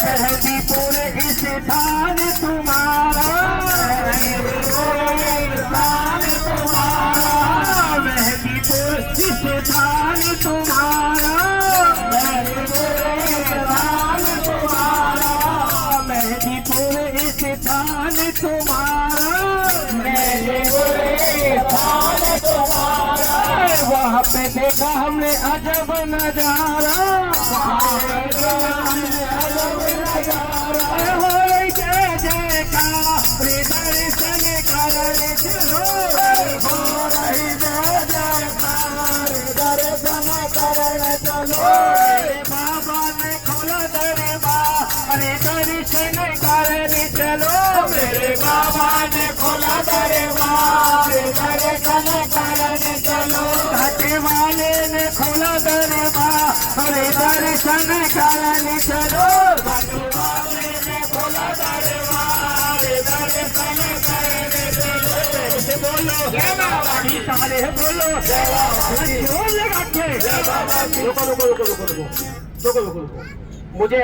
मेहंदीपुर स्थान तुम्हारा, मेहंदीपुर स्थान तुम्हारा, मेहंदीपुर स्थान तुम्हारा, वहाँ पे देखा हमने अजब नजारा, जय जयकार दर्शन करने चलो, दर्शन करने चलो, बाबा ने खोला दरबार, अरे दर्शन करने चलो, मेरे बाबा ने खोला दरबार, दर्शन करने चलो, घाटे वाले ने खोला दरबार, अरे दर्शन करने चलो, घाटे वाले ने खोला दरबार, दर्शन करने चलो। बोलो जय बाबा की, सारे बोलो जय बाबा की, जोर लगा के जय बाबा की। रुको रुको रुको रुको रुको रुको रुको रुको, मुझे